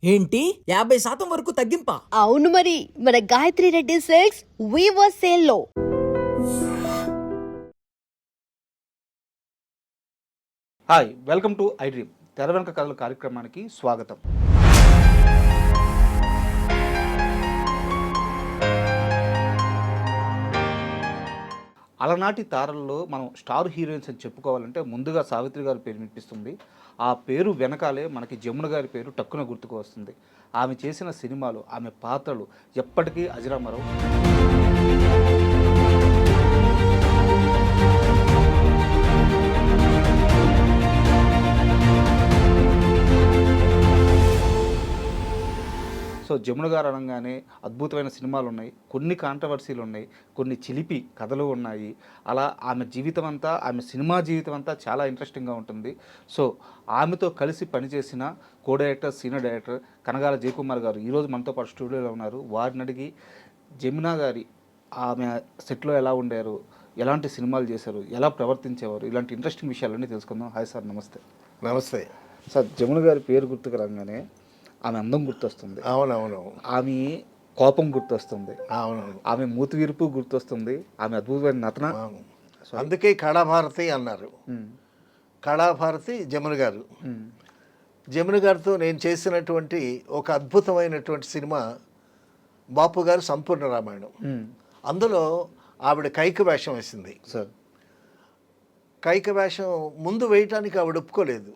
ఏంటి 50% వరకు తగ్గింపా? అవును మరి మన Gayatri Reddy silks weaver sale లో. Hi, welcome to I dream తెర వెనుక కథల కార్యక్రమానికి స్వాగతం. అలనాటి తారల్లో మనం స్టార్ హీరోయిన్స్ అని చెప్పుకోవాలంటే ముందుగా సావిత్రి గారి పేరు వినిపిస్తుంది. ఆ పేరు వెనకాలే మనకి జమున గారి పేరు టక్కున గుర్తుకు వస్తుంది. ఆమె చేసిన సినిమాలు, ఆమె పాత్రలు ఎప్పటికీ అజరామరం. సో జమున గారు అనగానే అద్భుతమైన సినిమాలు ఉన్నాయి, కొన్ని కాంట్రవర్సీలు ఉన్నాయి, కొన్ని చిలిపి కథలు ఉన్నాయి. అలా ఆమె జీవితం అంతా, ఆమె సినిమా జీవితం అంతా చాలా ఇంట్రెస్టింగ్గా ఉంటుంది. సో ఆమెతో కలిసి పనిచేసిన co director, senior director Kanagala Jayakumar గారు ఈరోజు మనతో పాటు స్టూడియోలో ఉన్నారు. వారిని అడిగి జమున గారి ఆమె సెట్లో ఎలా ఉండారు, ఎలాంటి సినిమాలు చేశారు, ఎలా ప్రవర్తించేవారు, ఇలాంటి ఇంట్రెస్టింగ్ విషయాలన్నీ తెలుసుకుందాం. హాయ్ సార్, నమస్తే. నమస్తే సార్, జమున గారి పేరు గుర్తుకు రాగానే ఆమె అందం గుర్తొస్తుంది, అవునవును, ఆమె కోపం గుర్తొస్తుంది, అవునవును, ఆమె మూతి విరుపు గుర్తొస్తుంది, ఆమె అద్భుతమైన నటన. అందుకే కళాభారతి అన్నారు. కళాభారతి జమున గారు. జమున గారితో నేను చేసినటువంటి ఒక అద్భుతమైనటువంటి సినిమా బాపు గారు సంపూర్ణ రామాయణం. అందులో ఆవిడ కైక వేషం వేసింది. సార్, కైక వేషం ముందు వేయటానికి ఆవిడ ఒప్పుకోలేదు.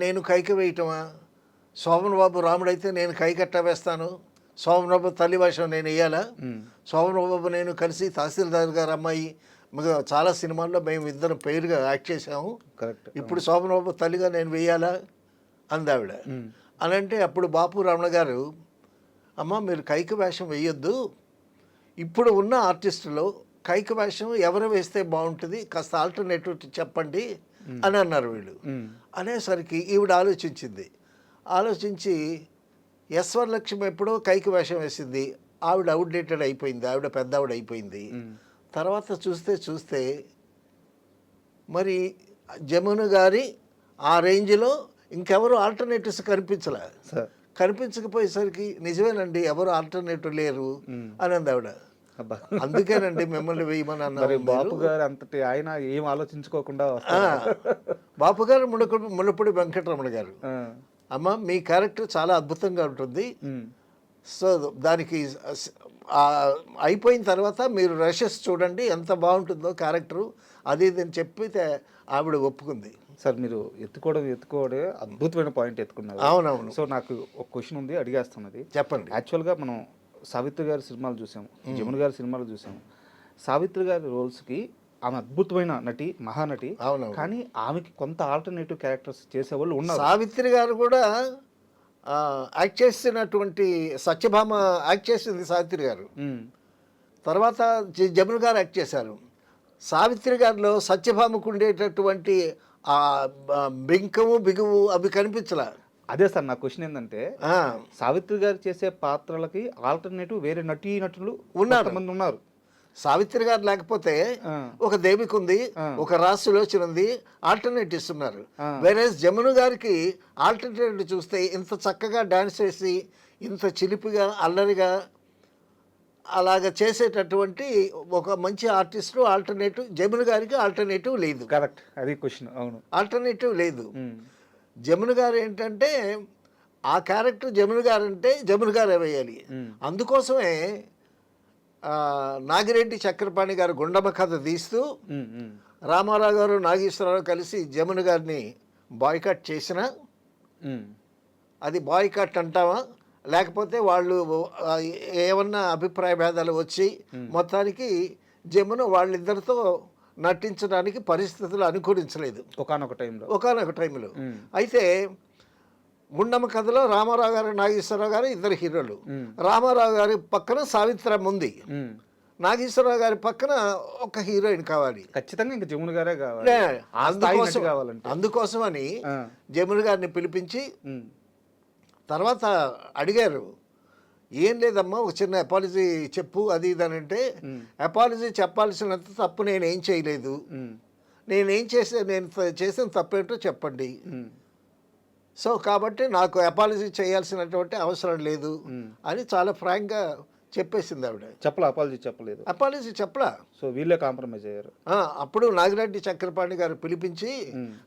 నేను కైక వేయటమా, శోభన్ బాబు రాముడైతే నేను కైకట్ట వేస్తాను, శోభన్ బాబు తల్లి వేషం నేను వేయాలా, శోభన్ బాబు నేను కలిసి తహసీల్దార్ గారు అమ్మాయి చాలా సినిమాల్లో మేము ఇద్దరం పేరుగా యాక్ట్ చేసాము, కరెక్ట్. ఇప్పుడు శోభన్ బాబు తల్లిగా నేను వేయాలా అందావిడ. అని అంటే అప్పుడు బాపు రమణ గారు, అమ్మ మీరు కైక వేషం వేయొద్దు, ఇప్పుడు ఉన్న ఆర్టిస్టులో కైక వేషం ఎవరు వేస్తే బాగుంటుంది, కాస్త ఆల్టర్నేటివ్ చెప్పండి అని అన్నారు వీళ్ళు. అనేసరికి ఈవిడ ఆలోచించి యశ్వరలక్ష్మి ఎప్పుడో కైక వేషం వేసింది, ఆవిడ అవుట్డేటెడ్ అయిపోయింది, ఆవిడ పెద్ద ఆవిడ అయిపోయింది. తర్వాత చూస్తే మరి జమున గారి ఆ రేంజ్లో ఇంకెవరు ఆల్టర్నేటివ్స్ కనిపించకపోయేసరికి నిజమేనండి ఎవరు ఆల్టర్నేటివ్ లేరు అని అంది ఆవిడ. అందుకేనండి మిమ్మల్ని వేయమని అన్నారు. బాపు గారు అంతటి ఆయన ఏం ఆలోచించుకోకుండా బాపు గారు ముళ్ళపూడి వెంకటరమణ గారు, అమ్మ మీ క్యారెక్టర్ చాలా అద్భుతంగా ఉంటుంది, సో దానికి అయిపోయిన తర్వాత మీరు రషెస్ చూడండి ఎంత బాగుంటుందో క్యారెక్టరు, అది ఇది అని చెప్పితే ఆవిడ ఒప్పుకుంది. సార్, మీరు ఎత్తుకోవడే అద్భుతమైన పాయింట్ ఎత్తుకున్నారు. అవునవును. సో నాకు ఒక క్వశ్చన్ ఉంది, అడిగేస్తున్నది. చెప్పండి. యాక్చువల్గా మనం సావిత్రి గారి సినిమాలు చూసాము, జమున గారి సినిమాలు చూసాము. సావిత్రి గారి రోల్స్కి ఆమె అద్భుతమైన నటి, మహానటి. అవునవును. కానీ ఆమెకి కొంత ఆల్టర్నేటివ్ క్యారెక్టర్స్ చేసేవాళ్ళు ఉన్నారు. సావిత్రి గారు కూడా యాక్ట్ చేసినటువంటి సత్యభామ యాక్ట్ చేసింది సావిత్రి గారు, తర్వాత జమున గారు యాక్ట్ చేశారు. సావిత్రి గారిలో సత్యభామకు ఉండేటటువంటి ఆ బింకము బిగువు అవి కనిపించలే. అదే సార్, నా క్వశ్చన్ ఏంటంటే సావిత్రి గారు చేసే పాత్రలకి ఆల్టర్నేటివ్ వేరే నటులు ఉన్నారు. సావిత్రి గారు లేకపోతే ఒక దేవిక ఉంది, ఒక రాసులోచన ఉంది, ఆల్టర్నేటివ్స్ ఉన్నారు. వేరే జమున గారికి ఆల్టర్నేటివ్ చూస్తే ఇంత చక్కగా డాన్స్ చేసి ఇంత చిలిపిగా అల్లరిగా అలాగ చేసేటటువంటి ఒక మంచి ఆర్టిస్టు ఆల్టర్నేటివ్ జమున గారికి ఆల్టర్నేటివ్ లేదు. కరెక్ట్, అది క్వశ్చన్. అవును, ఆల్టర్నేటివ్ లేదు. జమున గారు ఏంటంటే ఆ క్యారెక్టర్ జమున గారు అంటే జమున గారే వేయాలి. అందుకోసమే నాగిరెడ్డి చక్రపాణి గారు గుండమ్మ కథ తీస్తూ రామారావు గారు నాగేశ్వరరావు కలిసి జమున గారిని బాయ్కాట్ చేసిన, అది బాయ్కాట్ అంటావా లేకపోతే వాళ్ళు ఏమన్నా అభిప్రాయ భేదాలు వచ్చి మొత్తానికి జమున వాళ్ళిద్దరితో నటించడానికి పరిస్థితులు అనుకూలించలేదు ఒకానొక టైంలో. అయితే గుండమ్మ కథలో రామారావు గారు నాగేశ్వరరావు గారు ఇద్దరు హీరోలు. రామారావు గారి పక్కన సావిత్రమ్మ ఉంది, నాగేశ్వరరావు గారి పక్కన ఒక హీరోయిన్ కావాలి, ఖచ్చితంగా ఇంకా జమున గారే కావాలి. అందుకోసమని జమున గారిని పిలిపించి తర్వాత అడిగారు, ఏం లేదమ్మా ఒక చిన్న అపాలజీ చెప్పు అది ఇది అని అంటే, అపాలజీ చెప్పాల్సినంత తప్పు నేనేం చేయలేదు, నేను చేసిన తప్పేంటో చెప్పండి సో కాబట్టి నాకు అపాలజీ చేయాల్సినటువంటి అవసరం లేదు అని చాలా ఫ్రాంక్గా చెప్పేసింది ఆవిడ. అపాలజీ చెప్పలేదు. అపాలజీ చెప్పలా. సో వీళ్ళే కాంప్రమైజ్ అయ్యారు. అప్పుడు నాగిరెడ్డి చక్రపాణి గారు పిలిపించి,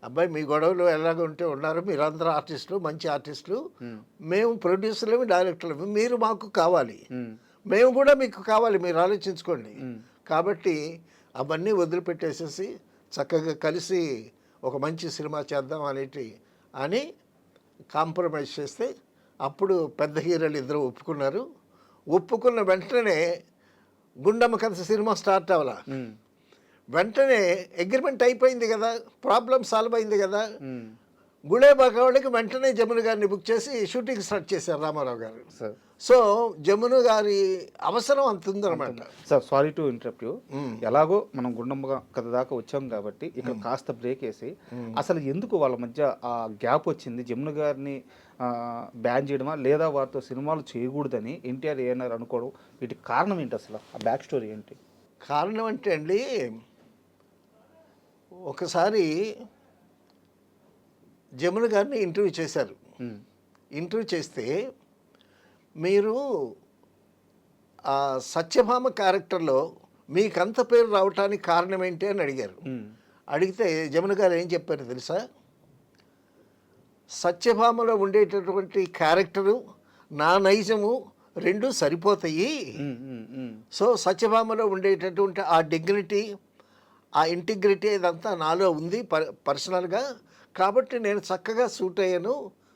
అబ్బాయి మీ గొడవలు ఎలాగ ఉంటే ఉన్నారు, మీరందరూ ఆర్టిస్టులు, మంచి ఆర్టిస్టులు, మేము ప్రొడ్యూసర్లమి డైరెక్టర్లమి, మీరు మాకు కావాలి, మేము కూడా మీకు కావాలి, మీరు ఆలోచించుకోండి. కాబట్టి అవన్నీ వదిలిపెట్టేసేసి చక్కగా కలిసి ఒక మంచి సినిమా చేద్దాం అని కాంప్రమైజ్ చేస్తే అప్పుడు పెద్ద హీరోలు ఇద్దరు ఒప్పుకున్నారు. ఒప్పుకున్న వెంటనే గుండమ్మ కథ సినిమా స్టార్ట్ అవ్వాలా, వెంటనే అగ్రిమెంట్ అయిపోయింది కదా, ప్రాబ్లం సాల్వ్ అయింది కదా. గుళేబాకావాళ్ళకి వెంటనే జమున గారిని బుక్ చేసి షూటింగ్ స్టార్ట్ చేశారు రామారావు గారు. సో జమున గారి అవసరం అంత ఉందన్నమాట. Sir sorry to interrupt you. ఎలాగో మనం గుండమ్మ కథ దాకా వచ్చాం కాబట్టి ఇక్కడ కాస్త బ్రేక్ వేసి అసలు ఎందుకు వాళ్ళ మధ్య ఆ గ్యాప్ వచ్చింది, జమున గారిని బ్యాన్ చేయడమా లేదా వారితో సినిమాలు చేయకూడదని ఎన్టీఆర్ ఏఎన్ఆర్ అనుకోవడం, వీటికి కారణం ఏంటి, అసలు ఆ బ్యాక్ స్టోరీ ఏంటి? కారణం అంటే అండి, ఒకసారి జమున గారిని ఇంటర్వ్యూ చేశారు. ఇంటర్వ్యూ చేస్తే మీరు ఆ సత్యభామ క్యారెక్టర్లో మీకంత పేరు రావటానికి కారణం ఏంటి అని అడిగారు. అడిగితే జమున గారు ఏం చెప్పారు తెలుసా? సత్యభామలో ఉండేటటువంటి క్యారెక్టరు నా నైజము రెండు సరిపోతాయి. సో సత్యభామలో ఉండేటటువంటి ఆ డిగ్నిటీ, ఆ ఇంటిగ్రిటీ ఇదంతా నాలో ఉంది పర్సనల్గా, కాబట్టి నేను చక్కగా సూట్ అయ్యాను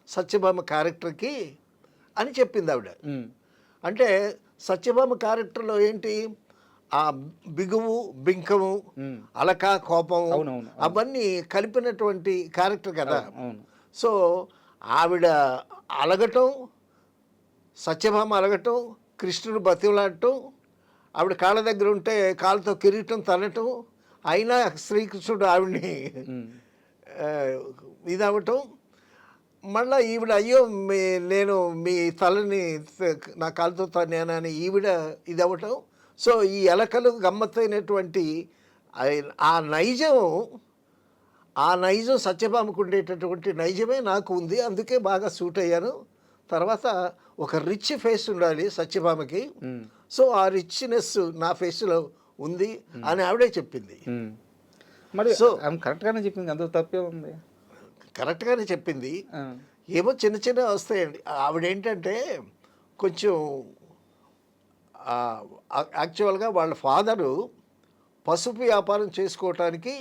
సత్యభామ క్యారెక్టర్కి అని చెప్పింది ఆవిడ. అంటే సత్యభామ క్యారెక్టర్లో ఏంటి, ఆ బిగువు, బింకము, అలక, కోపము అవన్నీ కలిపినటువంటి క్యారెక్టర్ కదా. సో ఆవిడ అలగటం, సత్యభామ అలగటం, కృష్ణుడు బతిలాడటం, ఆవిడ కాళ్ళ దగ్గర ఉంటే కాళ్ళతో కిరీటం తనటం, అయినా శ్రీకృష్ణుడు ఆవిడ్ని ఇదవటం, మళ్ళీ ఈవిడ అయ్యో నేను మీ తలని నా కాలుతో తన్నానని ఈవిడ ఇది అవ్వటం. సో ఈ ఎలకలు గమ్మత్తైనటువంటి ఆ నైజం సత్యభామకు ఉండేటటువంటి నైజమే నాకు ఉంది, అందుకే బాగా సూట్ అయ్యాను. తర్వాత ఒక రిచ్ ఫేస్ ఉండాలి సత్యభామకి, సో ఆ రిచ్నెస్ నా ఫేస్లో ఉంది అని ఆవిడే చెప్పింది. మరి సో కరెక్ట్గానే చెప్పింది, అందులో తప్పే ఉంది. కరెక్ట్గానే చెప్పింది. ఏమో చిన్న చిన్న వస్తాయండి. ఆవిడేంటంటే కొంచెం యాక్చువల్గా వాళ్ళ ఫాదరు పసుపు వ్యాపారం చేసుకోవటానికి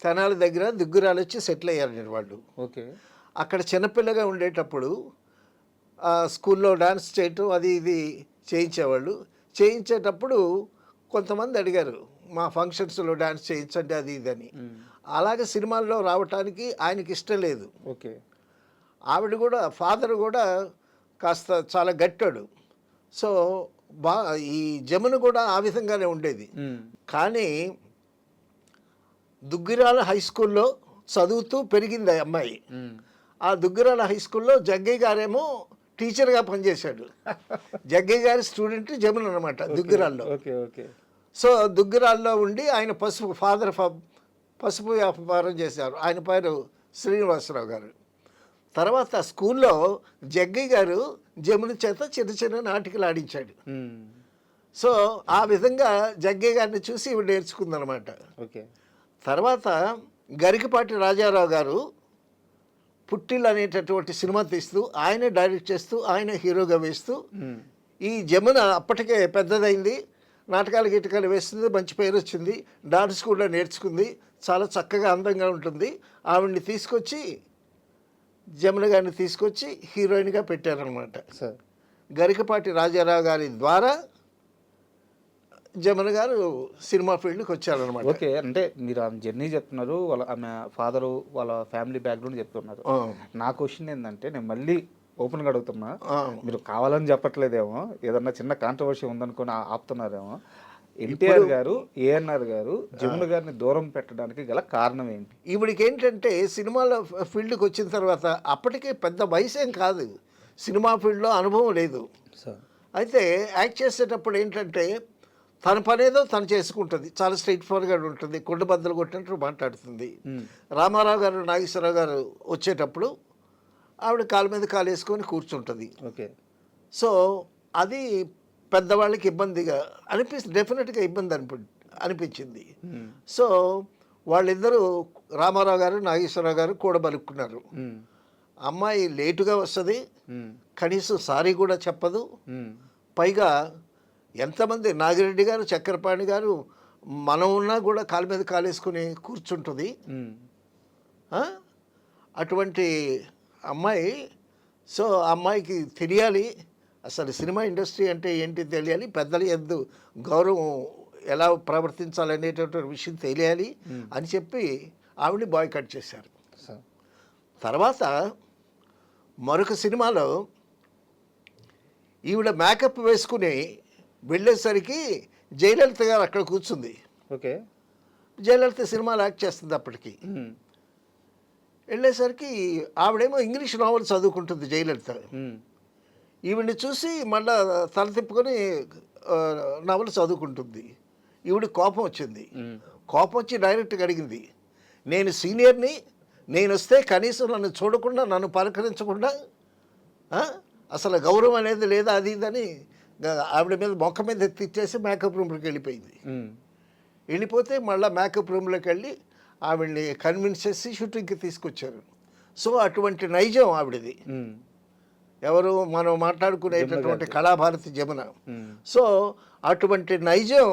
తెనాలి దగ్గర దుగ్గురాలు వచ్చి సెటిల్ అయ్యారు వాళ్ళు. ఓకే. అక్కడ చిన్నపిల్లగా ఉండేటప్పుడు స్కూల్లో డాన్స్ చేయటం అది ఇది చేయించేవాళ్ళు. చేయించేటప్పుడు కొంతమంది అడిగారు, మా ఫంక్షన్స్లో డాన్స్ చేయించండి అది ఇది అని. అలాగే సినిమాల్లో రావటానికి ఆయనకి ఇష్టం లేదు. ఓకే. ఆవిడ కూడా, ఫాదర్ కూడా కాస్త చాలా గట్టాడు. సో ఈ జమున కూడా ఆ విధంగానే ఉండేది. కానీ దుగ్గిరాల హై స్కూల్లో చదువుతూ పెరిగింది ఆ అమ్మాయి. ఆ దుగ్గిరాల హై స్కూల్లో జగ్గయ్య గారేమో టీచర్గా పనిచేశాడు. జగ్గయ్య గారి స్టూడెంట్ జమున అనమాట దుగ్గిరాల్లో. సో దుగ్గిరాల్లో ఉండి ఆయన ఫాదర్ పసుపు వ్యాపారం చేశారు. ఆయన పేరు శ్రీనివాసరావు గారు. తర్వాత స్కూల్లో జగ్గయ్య గారు జమున చేత చిన్న చిన్న నాటికలు ఆడించాడు. సో ఆ విధంగా జగ్గయ్య గారిని చూసి ఇవి నేర్చుకుందనమాట. ఓకే. తర్వాత గరికపాటి రాజారావు గారు పుట్టిల్ అనేటటువంటి సినిమా తీస్తూ ఆయనే డైరెక్ట్ చేస్తూ ఆయన హీరోగా వేస్తూ ఈ జమున అప్పటికే పెద్దదైంది, నాటకాలు గిటకాలు వేస్తుంది, మంచి పేరు వచ్చింది, డాన్స్ కూడా నేర్చుకుంది, చాలా చక్కగా అందంగా ఉంటుంది. ఆవిడ్ని తీసుకొచ్చి జమున గారిని తీసుకొచ్చి హీరోయిన్గా పెట్టారనమాట. గరికపాటి రాజారావు గారి ద్వారా జమున గారు సినిమా ఫీల్డ్కి వచ్చారనమాట. ఓకే. అంటే మీరు ఆమె జర్నీ చెప్తున్నారు, ఆమె ఫాదరు వాళ్ళ ఫ్యామిలీ బ్యాక్గ్రౌండ్ చెప్తున్నారు. నా క్వశ్చన్ ఏంటంటే, నేను మళ్ళీ ఓపెన్గా అడుగుతున్నా, మీరు కావాలని చెప్పట్లేదేమో, ఏదన్నా చిన్న కాంట్రవర్సీ ఉందనుకొని ఆపుతున్నారేమో. ఎన్టీఆర్ గారు, ఏఎన్ఆర్ గారు జమున గారిని దూరం పెట్టడానికి గల కారణం ఏంటి? ఈవిడికి ఏంటంటే సినిమాలో ఫీల్డ్కి వచ్చిన తర్వాత అప్పటికే పెద్ద వయసు ఏం కాదు, సినిమా ఫీల్డ్లో అనుభవం లేదు. అయితే యాక్ట్ చేసేటప్పుడు ఏంటంటే తన పనేదో తను చేసుకుంటుంది, చాలా స్ట్రైట్ ఫార్వర్డ్ ఉంటుంది, కొండ బద్దలు కొట్టినట్టు మాట్లాడుతుంది. రామారావు గారు, నాగేశ్వరరావు గారు వచ్చేటప్పుడు ఆవిడ కాలు మీద కాలు వేసుకొని కూర్చుంటుంది. ఓకే. సో అది పెద్దవాళ్ళకి ఇబ్బందిగా డెఫినెట్గా ఇబ్బంది అనిపించింది. సో వాళ్ళిద్దరూ రామారావు గారు నాగేశ్వరరావు గారు కూడబలుక్కున్నారు. అమ్మాయి లేటుగా వస్తుంది, కనీసం సారీ కూడా చెప్పదు, పైగా ఎంతమంది నాగిరెడ్డి గారు చక్రపాణి గారు మనం ఉన్నా కూడా కాలు మీద కాలేసుకుని కూర్చుంటుంది. అటువంటి అమ్మాయి, సో ఆ అమ్మాయికి తెలియాలి అసలు సినిమా ఇండస్ట్రీ అంటే ఏంటి తెలియాలి, పెద్దల యందు గౌరవం ఎలా ప్రవర్తించాలనేటటువంటి విషయం తెలియాలి అని చెప్పి ఆవిడని బాయ్కట్ చేశారు. తర్వాత మరొక సినిమాలో ఈవిడ మేకప్ వేసుకుని వెళ్ళేసరికి జయలలిత గారు అక్కడ కూర్చుంది. ఓకే. జయలలిత సినిమాలో యాక్ట్ చేస్తుంది అప్పటికి. వెళ్ళేసరికి ఆవిడేమో ఇంగ్లీష్ నావల్ చదువుకుంటుంది జయలలిత. ఈవిడ్ని చూసి మళ్ళా తల తిప్పుకొని నవలు చదువుకుంటుంది. ఈవిడ కోపం వచ్చింది. కోపం వచ్చి డైరెక్ట్గా అడిగింది, నేను సీనియర్ని, నేను వస్తే కనీసం నన్ను చూడకుండా నన్ను పలకరించకుండా అసలు గౌరవం అనేది లేదా అది ఇదని ఆవిడ మీద మొక్క మీద తిట్టేసి మేకప్ రూమ్లోకి వెళ్ళిపోయింది. వెళ్ళిపోతే మళ్ళీ మేకప్ రూమ్లోకి వెళ్ళి ఆవిడ్ని కన్విన్స్ చేసి షూటింగ్కి తీసుకొచ్చారు. సో అటువంటి నైజం ఆవిడది. ఎవరు మనం మాట్లాడుకునేటటువంటి కళాభారతి జమున. సో అటువంటి నైజం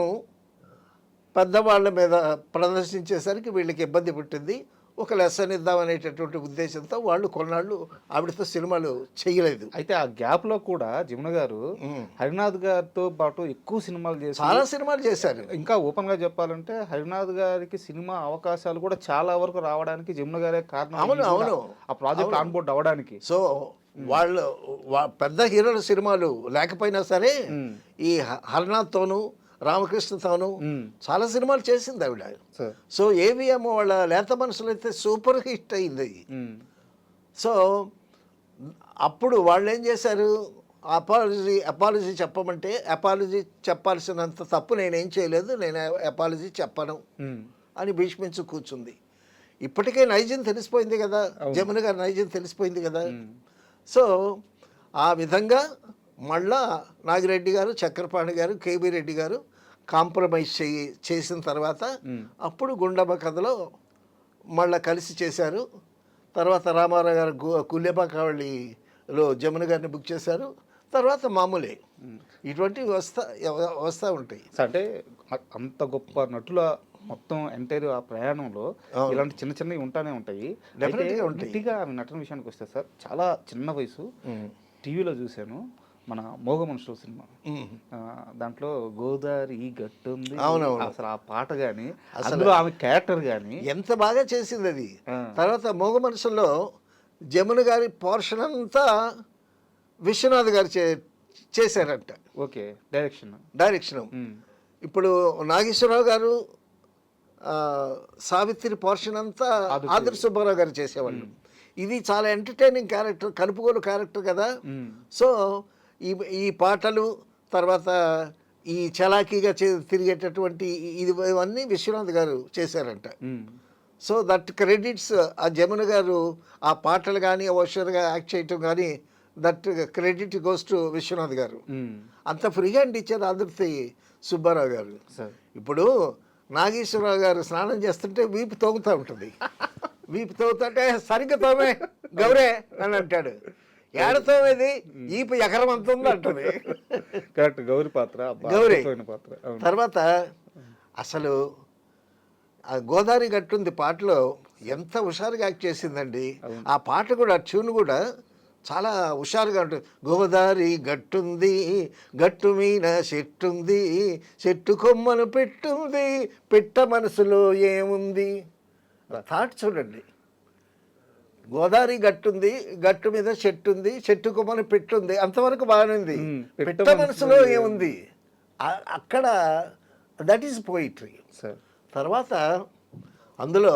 పెద్దవాళ్ళ మీద ప్రదర్శించేసరికి వీళ్ళకి ఇబ్బంది పుట్టింది. ఒక లెసన్ ఇద్దామనేటటువంటి ఉద్దేశంతో వాళ్ళు కొన్నాళ్ళు ఆవిడతో సినిమాలు చేయలేదు. అయితే ఆ గ్యాప్లో కూడా జమున గారు హరినాథ్ గారితో పాటు ఎక్కువ సినిమాలు చేశారు, చాలా సినిమాలు చేశారు. ఇంకా ఓపెన్గా చెప్పాలంటే హరినాథ్ గారికి సినిమా అవకాశాలు కూడా చాలా వరకు రావడానికి జమున గారే కారణం. అవును. ఆ ప్రాజెక్ట్ ఆన్ బోర్డ్ అవ్వడానికి. సో వాళ్ళు పెద్ద హీరోల సినిమాలు లేకపోయినా సరే ఈ హరినాథ్తోనూ రామకృష్ణతోనూ చాలా సినిమాలు చేసింది ఆవిడ. సో ఏవిఎం వాళ్ళ లేత మనసులు అయితే సూపర్ హిట్ అయింది. సో అప్పుడు వాళ్ళు ఏం చేశారు, అపాలజీ చెప్పమంటే అపాలజీ చెప్పాల్సినంత తప్పు నేనేం చేయలేదు, నేను అపాలజీ చెప్పను అని భీష్మించు కూర్చుంది. ఇప్పటికే నైజం తెలిసిపోయింది కదా, జమున గారి నైజం తెలిసిపోయింది కదా. సో ఆ విధంగా మళ్ళా నాగిరెడ్డి గారు చక్రపాణి గారు కేబీ రెడ్డి గారు కాంప్రమైజ్ చేసిన తర్వాత అప్పుడు గుండమ్మ కథలో మళ్ళీ కలిసి చేశారు. తర్వాత రామారావు గారు కుల్యపాకావళిలో జమున గారిని బుక్ చేశారు. తర్వాత మామూలే ఇటువంటివి వస్తూ ఉంటాయి. అంటే అంత గొప్ప నటుల మొత్తం ఎంటైర్ ఆ ప్రయాణంలో ఇలాంటి చిన్న చిన్నవి ఉంటానే ఉంటాయి. గట్టిగా ఆమె నటన విషయానికి వస్తే సార్, చాలా చిన్న వయసు, టీవీలో చూశాను మన మోగ మనుషులు సినిమా, దాంట్లో గోదావరి గట్టుంది, అసలు ఆ పాట కానీ అందులో ఆమె క్యారెక్టర్ కానీ ఎంత బాగా చేసింది అది. తర్వాత మోగ మనుషుల్లో జమున గారి పోర్షన్ అంతా విశ్వనాథ్ గారు చేశారంట. ఓకే. డైరెక్షన్ ఇప్పుడు నాగేశ్వరరావు గారు సావిత్రి పోర్షన్ అంతా ఆదర్ సుబ్బారావు గారు చేసేవాళ్ళు. ఇది చాలా ఎంటర్టైనింగ్ క్యారెక్టర్, కలుపుగోలు క్యారెక్టర్ కదా. సో ఈ పాటలు తర్వాత ఈ చలాకీగా తిరిగేటటువంటి ఇవన్నీ విశ్వనాథ్ గారు చేశారంట. సో దట్ క్రెడిట్స్ ఆ జమున గారు ఆ పాటలు కానీ ఓషర్గా యాక్ట్ చేయటం కానీ that credit goes to Viswanath garu. అంత ఫ్రీ హ్యాండ్ ఇచ్చారు ఆదుర్తి సుబ్బారావు గారు. ఇప్పుడు నాగేశ్వరరావు గారు స్నానం చేస్తుంటే వీపు తోగుతూ ఉంటుంది, వీపు తోగుతుంటే సరిగ్గా తోమే గౌరే అని అంటాడు. ఏడతోమేది ఈపు ఎకరం అంత ఉంది అంటుంది. కరెక్ట్. గౌరీ పాత్ర. తర్వాత అసలు ఆ గోదావరి గట్టుంది పాటలో ఎంత హుషారుగా యాక్ట్ చేసిందండి. ఆ పాట కూడా ట్యూన్ కూడా చాలా హుషారుగా ఉంటుంది. గోదావరి గట్టుంది, గట్టు మీద చెట్టుంది, చెట్టు కొమ్మను పెట్టుంది, పెట్ట మనసులో ఏముంది. థాట్ చూడండి, గోదావరి గట్టుంది, గట్టు మీద చెట్టు ఉంది, చెట్టు కొమ్మను పెట్టుంది, అంతవరకు బాగానే ఉంది. పెట్ట మనసులో ఏముంది అక్కడ, దట్ ఈస్ పోయిట్రీ. తర్వాత అందులో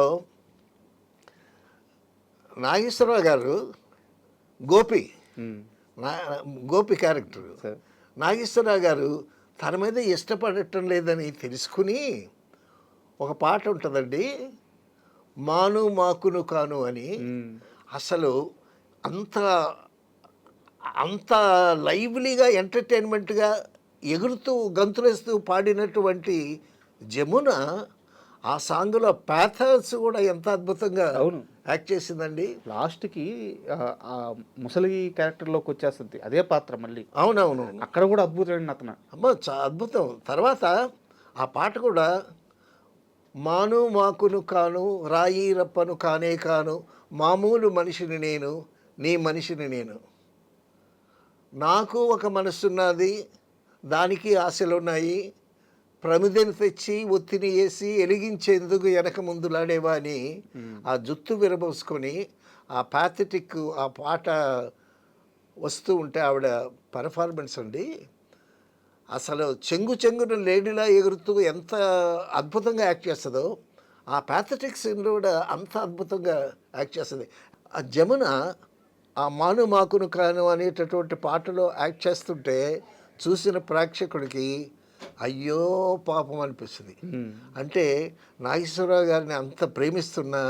నాగేశ్వరరావు గారు గోపి క్యారెక్టర్, నాగేశ్వరరావు గారు తన మీద ఇష్టపడటం లేదని తెలుసుకుని ఒక పాట ఉంటుందండి, మాను మాకును కాను అని. అసలు అంత అంత లైవ్లీగా ఎంటర్టైన్మెంట్గా ఎగురుతూ గంతులేస్తూ పాడినటువంటి జమున ఆ సాంగ్లో ప్యాథర్స్ కూడా ఎంత అద్భుతంగా అవును. యాక్ట్ చేసిందండి. లాస్ట్కి ఆ ముసలి క్యారెక్టర్లోకి వచ్చేస్తుంది అదే పాత్ర మళ్ళీ. అవునవును, అక్కడ కూడా అద్భుతమైన అతను. అమ్మ అద్భుతం. తర్వాత ఆ పాట కూడా మాను మాకును కాను రాయి రప్పను కానే కాను మామూలు మనిషిని నేను నీ మనిషిని నేను, నాకు ఒక మనసున్నది దానికి ఆశలున్నాయి, ప్రమిదను తెచ్చి ఒత్తిని వేసి ఎలిగించేందుకు వెనక ముందులాడేవా అని ఆ జుత్తు విరబోసుకొని ఆ ప్యాథెటిక్ ఆ పాట వస్తూ ఉంటే ఆవిడ పర్ఫార్మెన్స్ అండి అసలు చెంగున లేడీలా ఎగురుతూ ఎంత అద్భుతంగా యాక్ట్ చేస్తుందో ఆ ప్యాథెటిక్ సీన్లో కూడా అంత అద్భుతంగా యాక్ట్ చేస్తుంది. ఆ జమున ఆ మాను మాకును కాను అనేటటువంటి పాటలో యాక్ట్ చేస్తుంటే చూసిన ప్రేక్షకుడికి అయ్యో పాపం అనిపిస్తుంది. అంటే నాగేశ్వరరావు గారిని అంత ప్రేమిస్తున్నా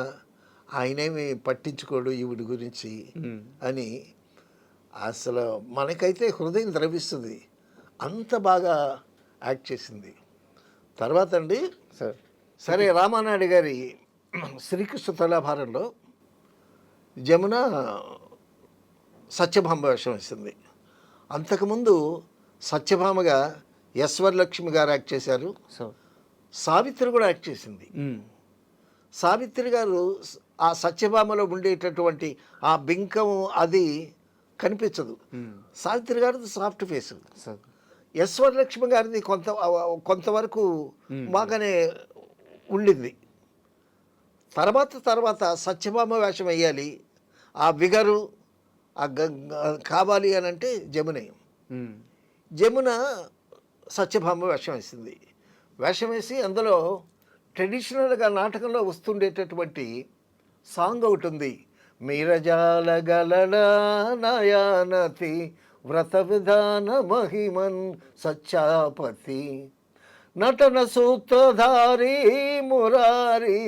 ఆయనేమి పట్టించుకోడు ఈవిడి గురించి అని అసలు మనకైతే హృదయం ద్రవిస్తుంది. అంత బాగా యాక్ట్ చేసింది. తర్వాత అండి సరే రామానాయుడు గారి శ్రీకృష్ణ తులాభారంలో జమున సత్యభామ వేషం వేసింది. అంతకుముందు సత్యభామగా యశ్వరలక్ష్మి గారు యాక్ట్ చేశారు. సావిత్రి కూడా యాక్ట్ చేసింది. సావిత్రి గారు ఆ సత్యభామలో ఉండేటటువంటి ఆ బింకం అది కనిపించదు. సావిత్రి గారిది సాఫ్ట్ ఫేస్, యశ్వరలక్ష్మి గారిది కొంతవరకు బాగానే ఉండింది. తర్వాత సత్యభామ వేషం వేయాలి, ఆ విగరు కావాలి అని అంటే జమున సత్యభామ వేషం వేసింది. వేషం వేసి అందులో ట్రెడిషనల్గా నాటకంలో వస్తుండేటటువంటి సాంగ్ ఒకటి ఉంది, మీరజాలగలడా నయానతి వ్రత విధాన మహిమన్ సత్యాపతి నటన సూత్రధారి మురారి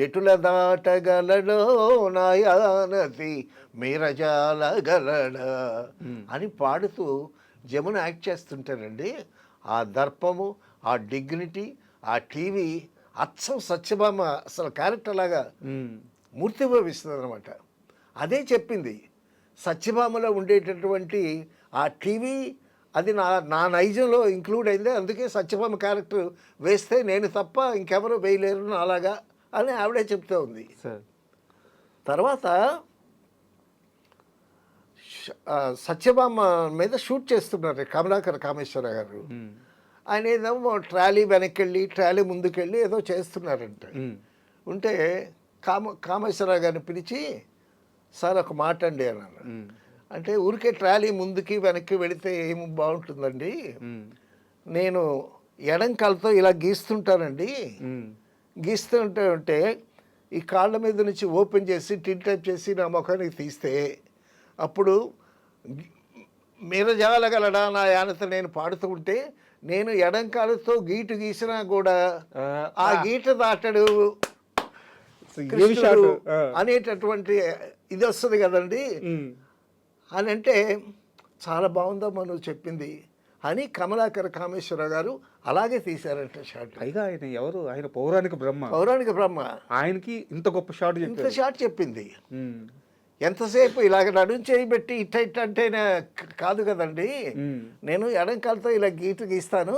ఎటుల దాటగలడో నయానతి మీరజాలగలడా అని పాడుతూ జమున యాక్ట్ చేస్తుంటారండి. ఆ దర్పము, ఆ డిగ్నిటీ, ఆ టీవీ అచ్చం సత్యభామ అసలు క్యారెక్టర్ లాగా మూర్తిభవిస్తుంది అనమాట. అదే చెప్పింది సత్యభామలో ఉండేటటువంటి ఆ టీవీ అది నా నైజంలో ఇంక్లూడ్ అయింది, అందుకే సత్యభామ క్యారెక్టర్ వేస్తే నేను తప్ప ఇంకెవరూ వేయలేరు అలాగా అని ఆవిడే చెప్తూ ఉంది. తర్వాత సత్యభామ మీద షూట్ చేస్తున్నారు కమలాకర్ కామేశ్వర గారు. ఆయన ఏదేమో ట్రాలీ వెనక్కి వెళ్ళి ట్రాలీ ముందుకెళ్ళి ఏదో చేస్తున్నారంట. ఉంటే కామేశ్వరరావు గారిని పిలిచి సార్ ఒక మాట అండి అన్నాను. అంటే ఊరికే ట్రాలీ ముందుకి వెనక్కి వెళితే ఏమి బాగుంటుందండి, నేను ఎడం కాళ్ళతో ఇలా గీస్తుంటానండి, గీస్తుంటే ఈ కాళ్ళ మీద నుంచి ఓపెన్ చేసి టిల్ టైప్ చేసి నా ముఖానికి తీస్తే అప్పుడు మీరజాలగలడా నా యానత నేను పాడుతూ ఉంటే నేను ఎడం కాళ్ళతో గీటు గీసినా కూడా ఆ గీట దాటడు కృష్ణుడు అనేటటువంటి ఇది వస్తుంది కదండి అని అంటే చాలా బాగుందమ్మా నువ్వు చెప్పింది అని కమలాకర్ కామేశ్వరరావు గారు అలాగే తీశారంట షాట్. పైగా ఆయన ఎవరు, ఆయన పౌరాణిక బ్రహ్మ, ఆయనకి ఇంత గొప్ప షాట్, ఇంత షాట్ చెప్పింది. ఎంతసేపు ఇలాగ నడుం చేయబెట్టి ఇట్ట అంటేనే కాదు కదండి, నేను ఎడం కాలుతో ఇలా గీస్తాను,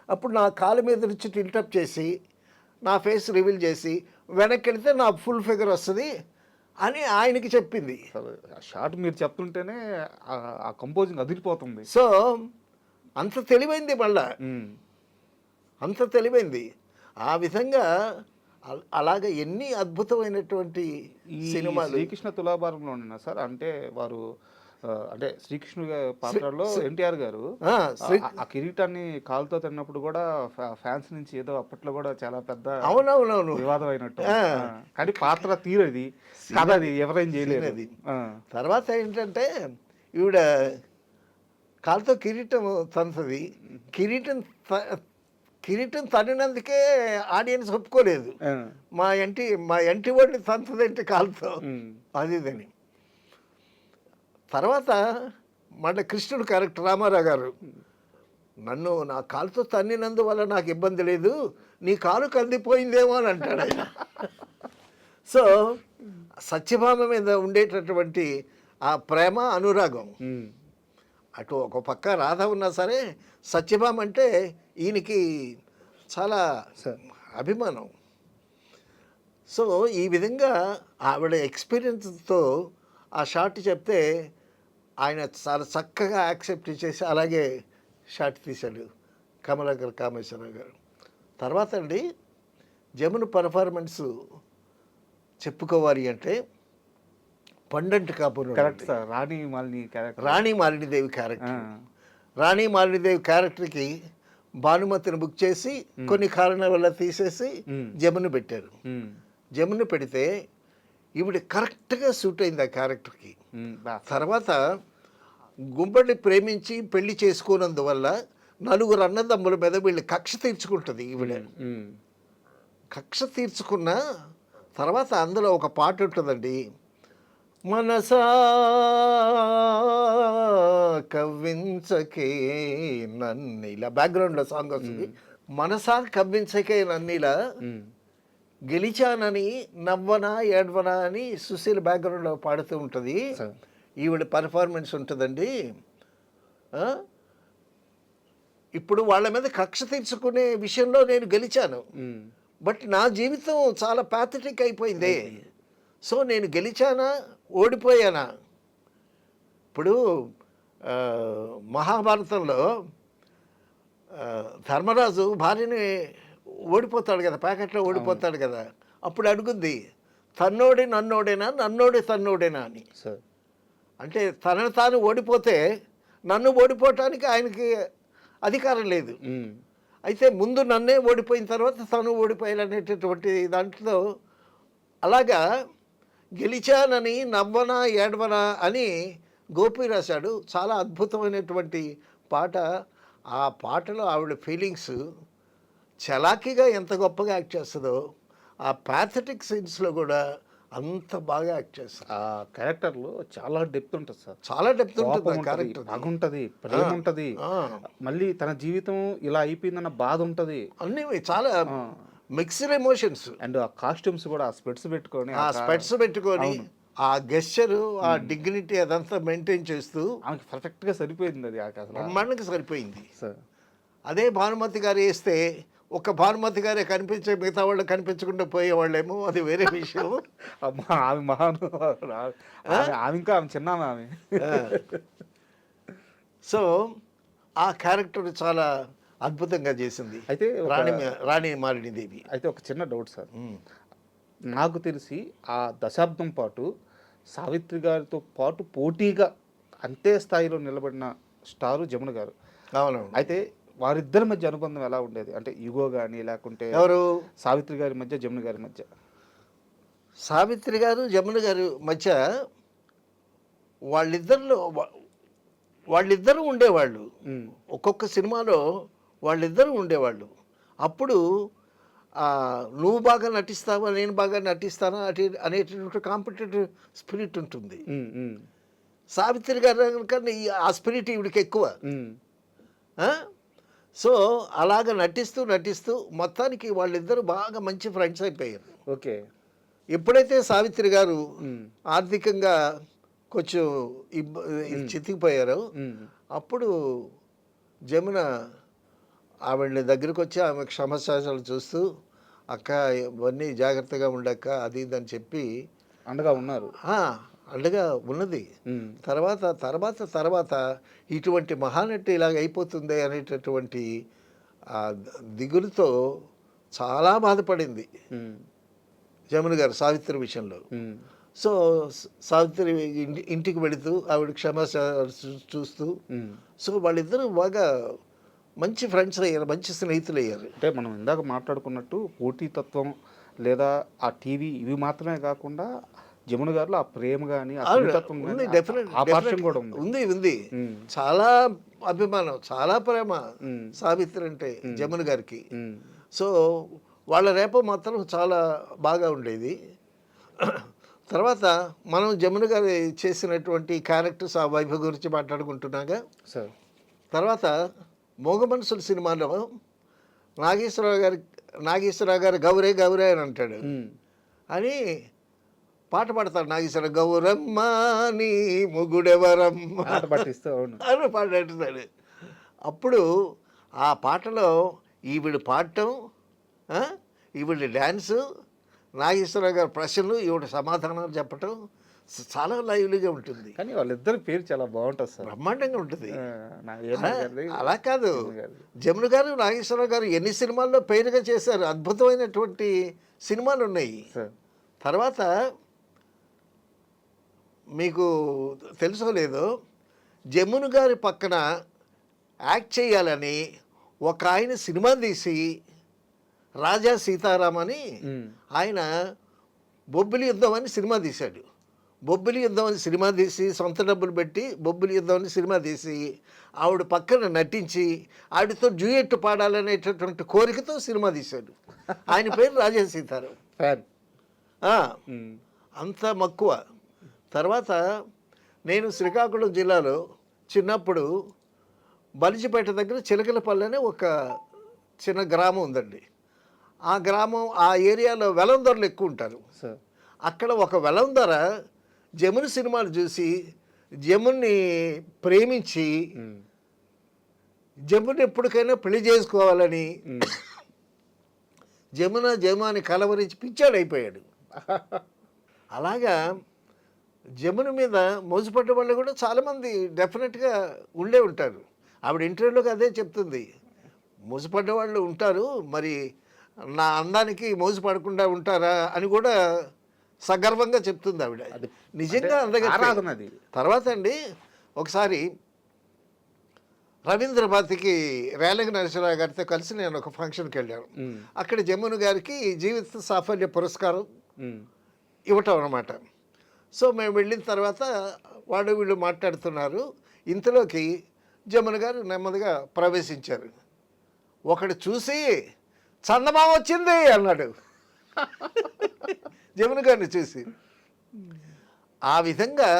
అప్పుడు నా కాలు మీద నుంచి టిల్టప్ చేసి నా ఫేస్ రివీల్ చేసి వెనక్కి వెళితే నా ఫుల్ ఫిగర్ వస్తుంది అని ఆయనకి చెప్పింది. షాట్ మీరు చెప్తుంటేనే ఆ కంపోజింగ్ అదిరిపోతుంది. సో అంత తెలివైంది, మళ్ళా అంత తెలివైంది. ఆ విధంగా అలాగే ఎన్ని అద్భుతమైనటువంటి సినిమాలు. శ్రీకృష్ణ తులాభారంలో ఉన్నా సార్, అంటే వారు అంటే శ్రీకృష్ణుడు పాత్రలో ఎన్టీఆర్ గారు ఆ కిరీటాన్ని కాలుతో తిన్నప్పుడు కూడా ఫ్యాన్స్ నుంచి ఏదో అప్పట్లో కూడా చాలా పెద్ద అవునవునవును వివాదం అయినట్టు. కానీ పాత్ర తీరది కథ, అది ఎవరేం చేయలేదు. తర్వాత ఏంటంటే ఈవిడ కాలుతో కిరీటం తంతది, కిరీటం తన్నినందుకే ఆడియన్స్ ఒప్పుకోలేదు, మా ఎంటి వాడిని తంతదంటే కాలుతో అది ఇదని. తర్వాత మళ్ళీ కృష్ణుడు క్యారెక్టర్ రామారావు గారు, నన్ను నా కాలుతో తన్నినందువల్ల నాకు ఇబ్బంది లేదు, నీ కాలు కందిపోయిందేమో అని అంటాడు ఆయన. సో సత్యభామ మీద ఉండేటటువంటి ఆ ప్రేమ అనురాగం, అటు ఒక పక్క రాధ ఉన్నా సరే సత్యభామ అంటే ఈయనకి చాలా అభిమానం. సో ఈ విధంగా ఆవిడ ఎక్స్పీరియన్స్తో ఆ షాట్ చెప్తే ఆయన చాలా చక్కగా యాక్సెప్ట్ చేసి అలాగే షాట్ తీశాడు కమలాకర్ కామేశ్వరరావు గారు. తర్వాత అండి జమున పర్ఫార్మెన్స్ చెప్పుకోవాలి అంటే Pandanti Kapuram. Correct sir. Rani Malini character. Rani Malinidevi character. Rani Malinidevi క్యారెక్టర్కి భానుమతిని బుక్ చేసి కొన్ని కారణాల వల్ల తీసేసి జమున పెట్టారు. జమున పెడితే ఈవిడ కరెక్ట్గా సూట్ అయింది ఆ క్యారెక్టర్కి. తర్వాత గుంపడిని ప్రేమించి పెళ్లి చేసుకున్నందువల్ల నలుగురు అన్నదమ్ముల మీద వీళ్ళు కక్ష తీర్చుకుంటుంది ఈవిడ. కక్ష తీర్చుకున్న తర్వాత అందులో ఒక పాట ఉంటుందండి, మనసా కవ్వించకే నన్నిలా, బ్యాక్గ్రౌండ్లో సాంగ్ వస్తుంది. మనసా కవ్వించకే నన్నిలా గెలిచానని నవ్వనా ఏడ్వనా అని సుశీల్ బ్యాక్గ్రౌండ్లో పాడుతూ ఉంటుంది. ఈవిడ పర్ఫార్మెన్స్ ఉంటుందండి. ఇప్పుడు వాళ్ళ మీద కక్ష తీర్చుకునే విషయంలో నేను గెలిచాను, బట్ నా జీవితం చాలా ప్యాథటిక్ అయిపోయింది. సో నేను గెలిచానా ఓడిపోయానా? ఇప్పుడు మహాభారతంలో ధర్మరాజు భార్యని ఓడిపోతాడు కదా, ప్యాకెట్లో ఓడిపోతాడు కదా, అప్పుడు అడుగుద్ది తన్నోడి నన్నోడేనా నన్నోడి తన్నోడేనా అని. అంటే తనను తాను ఓడిపోతే నన్ను ఓడిపోవటానికి ఆయనకి అధికారం లేదు. అయితే ముందు నన్నే ఓడిపోయిన తర్వాత తను ఓడిపోయాలనేటటువంటి దాంట్లో అలాగా గెలిచానని నవ్వనా ఏడవనా అని గోపి రాశాడు. చాలా అద్భుతమైనటువంటి పాట. ఆ పాటలో ఆవిడ ఫీలింగ్స్ చలాకీగా ఎంత గొప్పగా యాక్ట్ చేస్తుందో ఆ ప్యాథటిక్ సీన్స్లో కూడా అంత బాగా యాక్ట్ చేస్తారు. ఆ క్యారెక్టర్లో చాలా డెప్త్ ఉంటుంది సార్. చాలా డెప్త్ ఉంటుంది క్యారెక్టర్. బాగుంటుంది, ప్రేమ ఉంటుంది, మళ్ళీ తన జీవితం ఇలా అయిపోయిందన్న బాధ ఉంటుంది, అన్నీ చాలా మిక్స్డ్ ఎమోషన్స్. అండ్ ఆ కాస్ట్యూమ్స్ కూడా ఆ స్పెట్స్ పెట్టుకొని ఆ గెస్చర్, ఆ డిగ్నిటీ అదంతా మెయింటైన్ చేస్తూ ఆమెకి పర్ఫెక్ట్గా సరిపోయింది. అది బ్రహ్మాండంగా సరిపోయింది. అదే భానుమతి గారు వేస్తే ఒక భానుమతి గారే కనిపించే, మిగతా వాళ్ళు కనిపించకుండా పోయేవాళ్ళేమో, అది వేరే విషయం. ఆమె మహాను, ఆమె ఇంకా ఆమె చిన్న ఆమె. సో ఆ క్యారెక్టర్ చాలా అద్భుతంగా చేసింది అయితే రాణి మాలినీదేవి. అయితే ఒక చిన్న డౌట్ సార్, నాకు తెలిసి ఆ దశాబ్దం పాటు సావిత్రి గారితో పాటు పోటీగా అంతే స్థాయిలో నిలబడిన స్టారు జమున గారు. అవును. అయితే వారిద్దరి మధ్య అనుబంధం ఎలా ఉండేది? అంటే యుగో కానీ లేకుంటే ఎవరు? సావిత్రి గారి మధ్య, జమున గారి మధ్య. సావిత్రి గారు జమున గారి మధ్య వాళ్ళిద్దరూ ఉండేవాళ్ళు. ఒక్కొక్క సినిమాలో వాళ్ళిద్దరూ ఉండేవాళ్ళు. అప్పుడు నువ్వు బాగా నటిస్తావా నేను బాగా నటిస్తానా అనేటటువంటి కాంపిటేటివ్ స్పిరిట్ ఉంటుంది. సావిత్రి గారు కన్నా ఆ స్పిరిట్ ఈవిడికి ఎక్కువ. సో అలాగ నటిస్తూ మొత్తానికి వాళ్ళిద్దరూ బాగా మంచి ఫ్రెండ్స్ అయిపోయారు. ఓకే. ఎప్పుడైతే సావిత్రి గారు ఆర్థికంగా కొంచెం చితికిపోయారో అప్పుడు జమున ఆవిడ దగ్గరికి వచ్చి ఆమె క్షమశాసాలు చూస్తూ, అక్క ఇవన్నీ జాగ్రత్తగా ఉండక్క అది ఇది అని చెప్పి అండగా ఉన్నారు. అండగా ఉన్నది. తర్వాత ఇటువంటి మహానటి ఇలాగ అయిపోతుంది అనేటటువంటి దిగులుతో చాలా బాధపడింది జమున గారు సావిత్రి విషయంలో. సో సావిత్రి ఇంటికి వెళుతూ ఆవిడ క్షమాశాలు చూస్తూ, సో వాళ్ళిద్దరూ బాగా మంచి ఫ్రెండ్స్ అయ్యారు, మంచి స్నేహితులు అయ్యారు. అంటే మనం ఇందాక మాట్లాడుకున్నట్టు పోటీతత్వం లేదా ఆ టీవీ ఇవి మాత్రమే కాకుండా జమున గారిలో ఆ ప్రేమ కానీ ఉంది. చాలా అభిమానం, చాలా ప్రేమ సావిత్రి అంటే జమున గారికి. సో వాళ్ళ రేప మాత్రం చాలా బాగా ఉండేది. తర్వాత మనం జమున గారు చేసినటువంటి క్యారెక్టర్స్ ఆ వైభవ్ గురించి మాట్లాడుకుంటున్నాగా. సార్ తర్వాత మోగ మనసుల సినిమాలో నాగేశ్వరరావు గారు గౌరే గౌరే అని అంటాడు అని పాట పాడతాడు. నాగేశ్వరరావు గౌరమ్మ నీ మొగుడెవరమ్మ ఆట పట్టిస్తూ అవును అని పాడుతాడు. అప్పుడు ఆ పాటలో ఈవిడ పాడటం, ఈవిడ డ్యాన్సు, నాగేశ్వరరావు గారి ప్రశ్నలు, ఈవిడ సమాధానాలు చెప్పటం చాలా లైవ్లీగా ఉంటుంది. కానీ వాళ్ళిద్దరి పేరు చాలా బాగుంటుంది సార్, బ్రహ్మాండంగా ఉంటుంది. గారిది, అలా కాదు, గారిది. జమున గారు నాగేశ్వరరావు గారు ఎన్ని సినిమాల్లో పేరుగా చేశారు, అద్భుతమైనటువంటి సినిమాలు ఉన్నాయి. సార్ తర్వాత మీకు తెలుసుకోలేదు, జమున గారి పక్కన యాక్ట్ చేయాలని ఒక ఆయన సినిమా తీసి రాజా సీతారాం అని ఆయన బొబ్బిలి యుద్ధం అని సినిమా తీశాడు. బొబ్బిలి యుద్ధం అని సినిమా తీసి సొంత డబ్బులు పెట్టి బొబ్బిలి యుద్ధం అని సినిమా తీసి ఆవిడ పక్కన నటించి ఆవిడతో డ్యూయెట్ పాడాలనేటటువంటి కోరికతో సినిమా తీశాడు. ఆయన పేరు రాజా సీతారాం. ఫ్యాన్. అంత మక్కువ. తర్వాత నేను శ్రీకాకుళం జిల్లాలో చిన్నప్పుడు బలిజిపేట దగ్గర చిలకలపల్లి అనే ఒక చిన్న గ్రామం ఉందండి. ఆ గ్రామం, ఆ ఏరియాలో వెలందొరలు ఎక్కువ ఉంటారు. అక్కడ ఒక వెలందొర జమున సినిమాలు చూసి జమున్ని ప్రేమించి జముని ఎప్పటికైనా పెళ్లి చేసుకోవాలని జముని కలవరించి పిచ్చాడైపోయాడు. అలాగా జమున మీద మోసపడ్డ వాళ్ళు కూడా చాలామంది డెఫినెట్గా ఉండే ఉంటారు. ఆవిడ ఇంటర్వ్యూలోకి అదే చెప్తుంది, మోసపడ్డ వాళ్ళు ఉంటారు, మరి నా అందానికి మోసపడకుండా ఉంటారా అని కూడా సగర్వంగా చెప్తుంది ఆవిడ. నిజంగా అందగత్తె. తర్వాత అండి ఒకసారి రవీంద్ర భారతికి రేలంగి నరసింహరావు గారితో కలిసి నేను ఒక ఫంక్షన్కి వెళ్ళాను. అక్కడ జమున గారికి జీవిత సాఫల్య పురస్కారం ఇవ్వటం అన్నమాట. సో మేము వెళ్ళిన తర్వాత వీళ్ళు మాట్లాడుతున్నారు. ఇంతలోకి జమున గారు నెమ్మదిగా ప్రవేశించారు. ఒకడు చూసి చందమామ వచ్చింది అన్నాడు జమున గారిని చూసి. ఆ విధంగా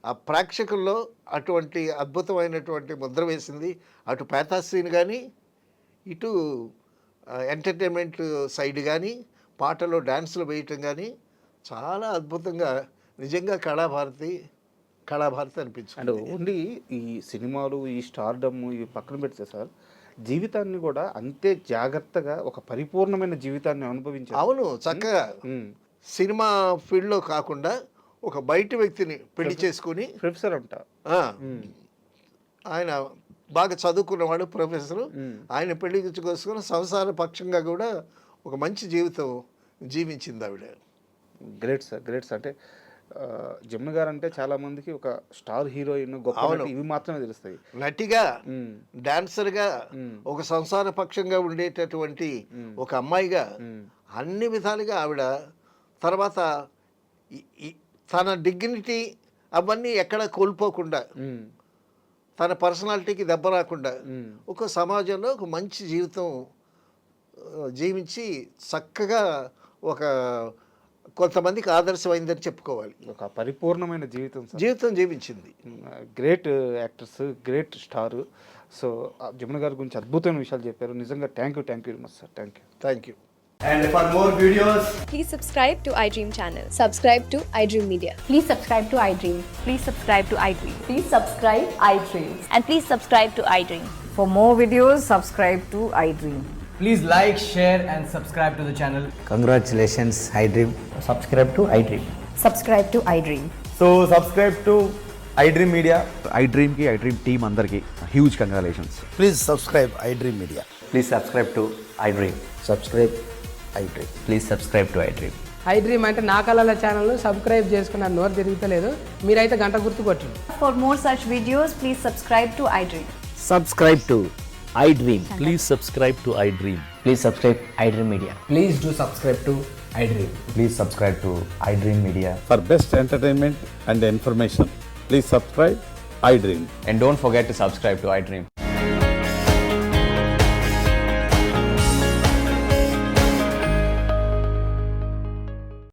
ఆ ప్రేక్షకుల్లో అటువంటి అద్భుతమైనటువంటి ముద్ర వేసింది. అటు పేతాశ్రీని కానీ, ఇటు ఎంటర్టైన్మెంట్ సైడ్ కానీ, పాటలో డ్యాన్సులు వేయటం కానీ చాలా అద్భుతంగా, నిజంగా కళాభారతి అనిపించింది. అండ్ ఓన్లీ ఈ సినిమాలు, ఈ స్టార్డమ్ ఇవి పక్కన పెడితే సార్, జీవితాన్ని కూడా అంతే జాగ్రత్తగా ఒక పరిపూర్ణమైన జీవితాన్ని అనుభవించారు. అవును, చక్కగా సినిమా ఫీల్డ్లో కాకుండా ఒక బయట వ్యక్తిని పెళ్లి చేసుకుని, ప్రొఫెసర్ అంట ఆయన బాగా చదువుకున్నవాడు, ప్రొఫెసరు, ఆయన పెళ్లి చేసుకుని సంసార పక్షంగా కూడా ఒక మంచి జీవితం జీవించింది ఆవిడ. Great sir, great sir. అంటే జమున గారు అంటే చాలా మందికి ఒక స్టార్ హీరోయిన్, గొప్ప నటి, ఇవి మాత్రమే తెలుస్తాయి. నటిగా, డాన్సర్గా, ఒక సంసార పక్షంగా ఉండేటటువంటి ఒక అమ్మాయిగా, అన్ని విధాలుగా ఆవిడ. తర్వాత తన డిగ్నిటీ అవన్నీ ఎక్కడ కోల్పోకుండా, తన పర్సనాలిటీకి దెబ్బ రాకుండా ఒక సమాజంలో ఒక మంచి జీవితం జీవించి చక్కగా ఒక కొంతమందికి ఆదర్శమైందని చెప్పుకోవాలి. ఒక పరిపూర్ణమైన జీవితం జీవించింది. Great actors, great star. So Jamuna గారి గురించి అద్భుతమైన విషయాలు చెప్పారు. నిజంగా thank you very much sir. Thank you. And for more videos, please subscribe to iDream channel. Subscribe to iDream Media. Please subscribe to iDream. Please subscribe to iDream. Please subscribe iDream. And please subscribe to iDream. For more videos, subscribe to iDream. please like, share and subscribe to the channel. Congratulations, iDream. Subscribe to iDream. Subscribe to iDream. So subscribe to iDream Media. iDream ki iDream team andarki huge congratulations. Please subscribe iDream Media. Please subscribe to iDream. Subscribe iDream. Please subscribe to iDream. iDream అంటే నా కళల ఛానల్ను subscribe చేసుకున్న నోరు తిరుగుతలేదు, మీరైతే గంట గుర్తు కొట్టండి. For more such videos, please subscribe to iDream. Subscribe to iDream. Please subscribe to iDream. Please subscribe iDream Media. Please do subscribe to iDream. Please subscribe to iDream Media. For best entertainment and information, please subscribe iDream. And don't forget to subscribe to iDream.